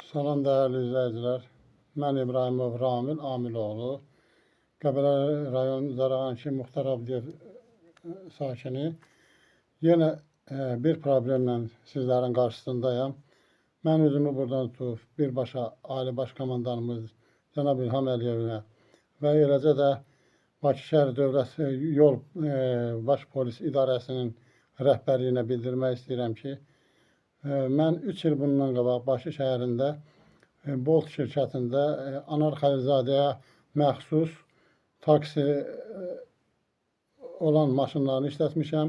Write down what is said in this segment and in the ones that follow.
Salam değerli izleyiciler. Mən İbrahimov Ramil Amiloğlu. Qəbələ rayon Zaraganki Muxtar Abdiyev sakini. Yine bir problemlə sizlerin karşısındayım. Mən özümü buradan tutub birbaşa Ali Baş Komandanımız Cənab İlham Əliyevə və eləcə də Bakı şəhər Dövlət Yol Baş Polis İdarəsinin rəhbərliyinə bildirmək istəyirəm ki, mən 3 il bundan qabaq Bakı şəhərində Bolt şirkətində Anar Xəlilzadəyə məxsus taksi olan maşınlarını işlətmişəm.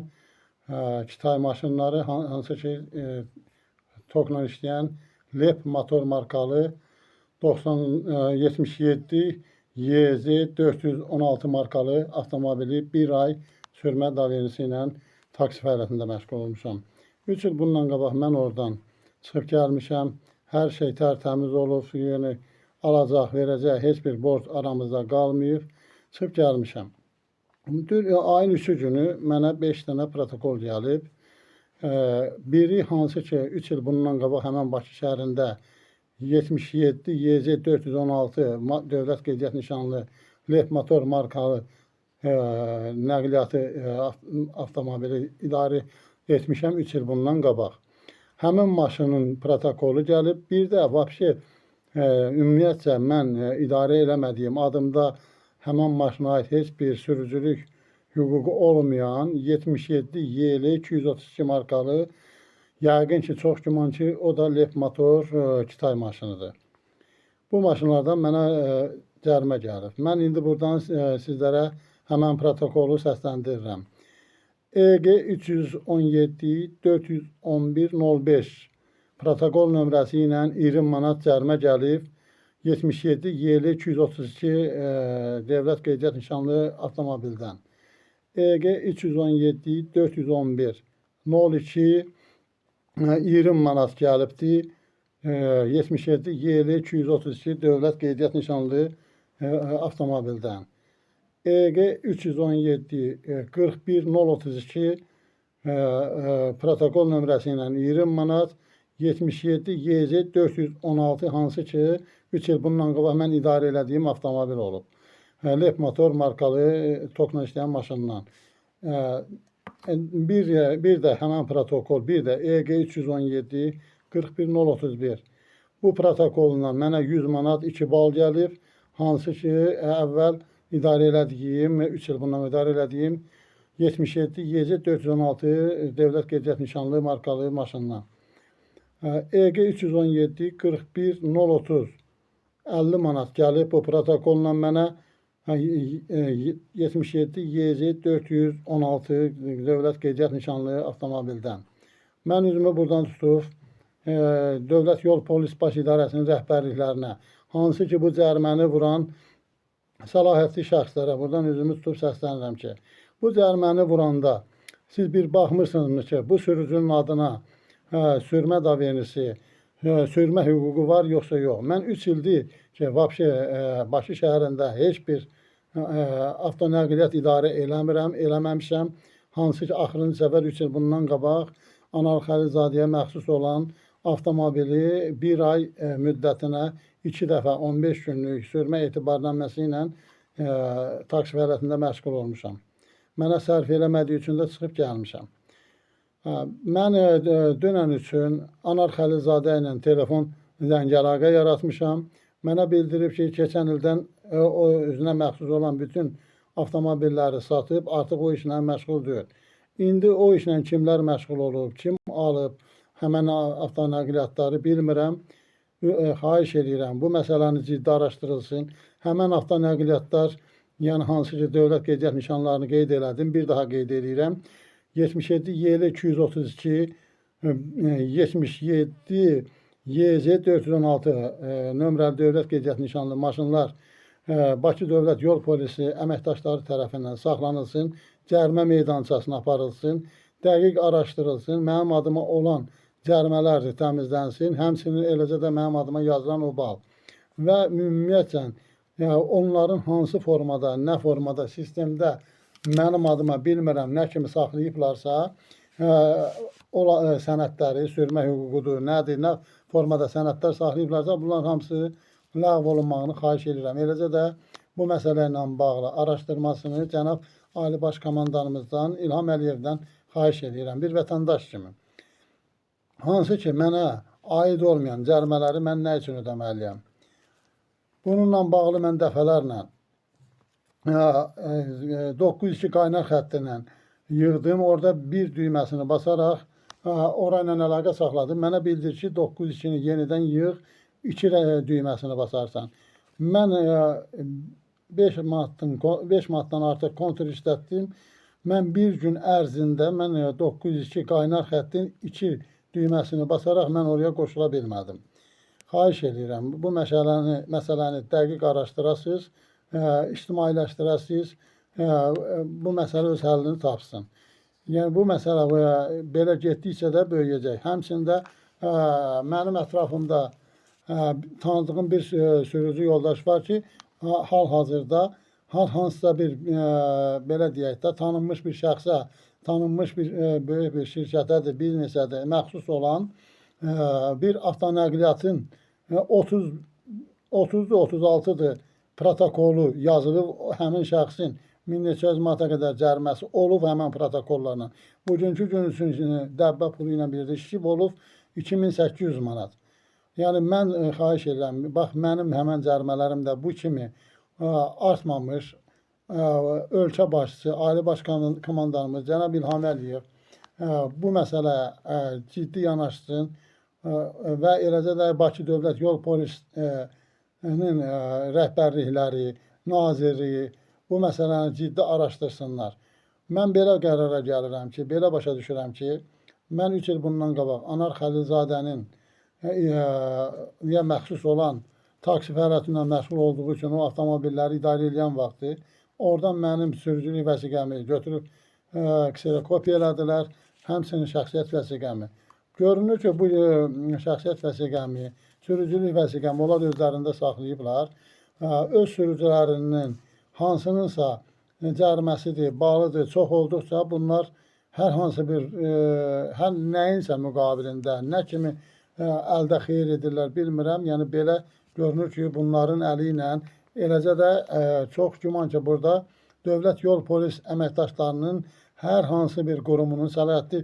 Kitay maşınları, hansı ki tokla işləyən LEP motor markalı 77 YZ 416 markalı avtomobili bir ay sürmə daverisi ilə taksi fəaliyyətində məşğul olmuşam. 3 il bundan qabaq mən oradan çıxıb gəlmişəm. Hər şey tərtəmiz olub, yəni alacaq, verəcək heç bir borc aramızda qalmayıb. Çıxıb gəlmişəm. Ayın 3-cü günü mənə 5 dənə protokol gəlib. Biri hansı ki 3 il bundan qabaq həmən Bakı şəhərində 77 YZ 416 dövlət qeydiyyat nişanlı LEP motor markalı nəqliyyatı avtomobili idarə etmişəm 3 il bundan qabaq. Həmin maşının protokolu gəlib. Bir də vəbşi ümumiyyətcə mən idarə eləmədiyim adımda həmin maşına ait heç bir sürücülük hüququ olmayan 77 YL 232 markalı, yəqin ki çox güman ki o da LEP motor kitay maşınıdır. Bu maşınlardan mənə cərimə gəlib. Mən indi buradan sizlərə həmin protokolu səsləndirirəm. EG 317 411 05 protokol nömrəsi ilə 20 manat cərimə gəlib. 77 YL 232 dövlət qeydiyyat nişanlı avtomobildən. EG 317 411 02 20 manat gəlibdi. 77 YL 232 dövlət qeydiyyat nişanlı avtomobildən. EG 317 41 032 protokol nömrəsi ilə 20 manat. 77 YZ 416 hansı ki 3 il bundan qabaq mən idarə elədiyim avtomobil olub. LEP motor markalı tokla işləyən maşından. Bir də həmən protokol, bir də EG 317 41 031. Bu protokolla mənə 100 manat 2 bal gəlib. Hansı ki əvvəl idarə elədiyim, 3 il bundan idarə elədiyim 77 YZ 416 dövlət qeydiyyat nişanlı markalı maşından. EG 317 41 030 50 manat gəlib bu protokolla mənə 77 YZ 416 dövlət qeydiyyat nişanlı avtomobildən. Mən özümü buradan tutub Dövlət Yol Polis Baş İdarəsinin rəhbərliklərinə, hansı ki bu cəriməni vuran səlahiyyətli şəxslərə buradan özümü tutub səslənirəm ki, bu cəriməni vuranda siz bir baxmırsınız ki, bu sürücünün adına sürmə davenisi, sürmə hüququ var yoxsa yox. Mən 3 ildir ki, Bakı şəhərində heç bir avtonəqliyyat idarə eləməmişəm. Hansı ki, axırıncı səfər 3 il bundan qabaq Anar Xəlilzadəyə məxsus olan avtomobili bir ay müddətinə 2 dəfə 15 günlük sürmə etibarnəməsi ilə taksi fəaliyyətində məşğul olmuşam. Mənə sərf eləmədiyi üçün də çıxıb gəlmişəm. Mən dünən üçün Anar Xəlilzadə ilə telefon zəngəlaqə yaratmışam. Mənə bildirib ki, keçən ildən o özünə məxsus olan bütün avtomobilləri satıb, artıq o işlə məşğul deyil. İndi o işlə kimlər məşğul olub, kim alıb həmən avtonəqliyyatları bilmirəm. Xahiş edirəm, bu məsələni ciddi araşdırılsın. Həmən avtonəqliyyatlar, yəni hansı ki dövlət qeydiyyat nişanlarını qeyd elədim, bir daha qeyd edirəm. 77 YL 232 77 YZ 416 nömrəli dövlət qeydiyyat nişanlı maşınlar Bakı Dövlət Yol Polisi əməkdaşları tərəfindən saxlanılsın, cərimə meydançasına aparılsın, dəqiq araşdırılsın, mənim adıma olan cərimələr təmizlənsin, həmçinin eləcə də mənim adıma yazılan o bal. Və ümumiyyətlə onların hansı formada, nə formada, sistemdə mənim adıma bilmirəm, nə kimi saxlayıblarsa, sənədləri, sürmə hüququdur, nədir, nə formada sənədlər saxlayıblarsa, bunların hamısı ləğv olunmağını xahiş edirəm. Eləcə də bu məsələ ilə bağlı araşdırmasını cənab Ali Baş Komandanımızdan İlham Əliyevdən xahiş edirəm. Bir vətəndaş kimi. Hansı ki, mənə aid olmayan cərimələri mən nə üçün ödəməliyəm? Bununla bağlı mən dəfələrlə 902 qaynar xəttindən yığdım. Orada bir düyməsini basaraq orayla əlaqə saxladım. Mənə bildir ki, 902-ni yenidən yığ, 2 düyməsini basarsan. Mən 5 manatdan artıq kontur işlətdim. Mən bir gün ərzində mən 902 qaynar xəttin 2 düyməsini basaraq mən oraya qoşula bilmədim. Xahiş edirəm, bu məsələni dəqiq araşdırasınız, ictimailəşdirəsiniz, bu məsələ öz həllini tapsın. Yəni, bu məsələ belə getdikcə də böyüyəcək. Həmçində mənim ətrafımda tanıdığım bir sürücü yoldaş var ki, hal-hazırda hansısa bir, belə deyək də, tanınmış bir şəxsə, tanınmış bir böyük bir şirkətədir, biznesədir, məxsus olan bir avtonəqliyyatın 30-dur, 36-dır protokolu yazılıb, həmin şəxsin 1300 manata qədər cəriməsi olub həmin protokollarla. Bugünkü gün üçün dəbbə pulu ilə birləşib olub 2800 manat. Yəni, mən xahiş edirəm, bax, mənim həmən cərimələrim də bu kimi artmamış. Ölkə başçısı, Ali Baş Komandanımız Cənab İlham Əliyev bu məsələyə ciddi yanaşsın və eləcə də Bakı Dövlət Yol Polisinin rəhbərlikləri, nazirliyi bu məsələni ciddi araşdırsınlar. Mən belə qərara gəlirəm ki, belə başa düşürəm ki, mən 3 il bundan qabaq Anar Xəlilzadənin məxsus olan taksi fəaliyyətinə məşğul olduğu üçün o avtomobilləri idarə edən vaxtı oradan mənim sürücülük vəsiqəmi götürüb kserokopiya elədilər, həmçinin şəxsiyyət vəsiqəmi. Görünür ki, bu şəxsiyyət vəsiqəmi, sürücülük vəsiqəmi onlar özlərində saxlayıblar. Öz sürücülərinin hansınınsa cəriməsidir, bağlıdır, çox olduqca bunlar hər hansı bir, hər nəyinsə müqabilində, nə kimi əldə xeyir edirlər bilmirəm. Yəni, belə görünür ki, bunların əli ilə eləcə də çox güman ki, burada Dövlət Yol Polis əməkdaşlarının hər hansı bir qurumunun, səlahiyyətli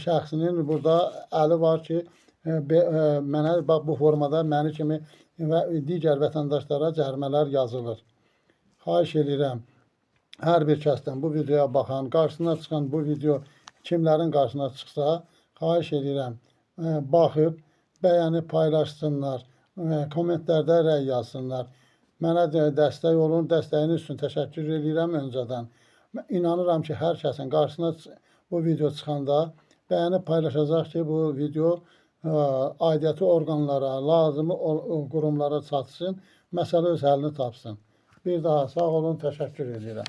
şəxsinin burada əli var ki, mənə bax, bu formada məni kimi və digər vətəndaşlara cərimələr yazılır. Xahiş edirəm, hər bir kəsdən bu videoya baxan, qarşısına çıxan bu video kimlərin qarşısına çıxsa, xahiş edirəm, baxıb, bəyənib paylaşsınlar, kommentlərdə rəy yazsınlar. Mənə dəstək olun, dəstəyiniz üçün təşəkkür edirəm öncədən. İnanıram ki, hər kəsin qarşısına bu video çıxanda bəyənib paylaşacaq ki, bu video aidiyyəti orqanlara, lazımi qurumlara çatsın, məsələ öz həllini tapsın. Bir daha sağ olun, təşəkkür edirəm.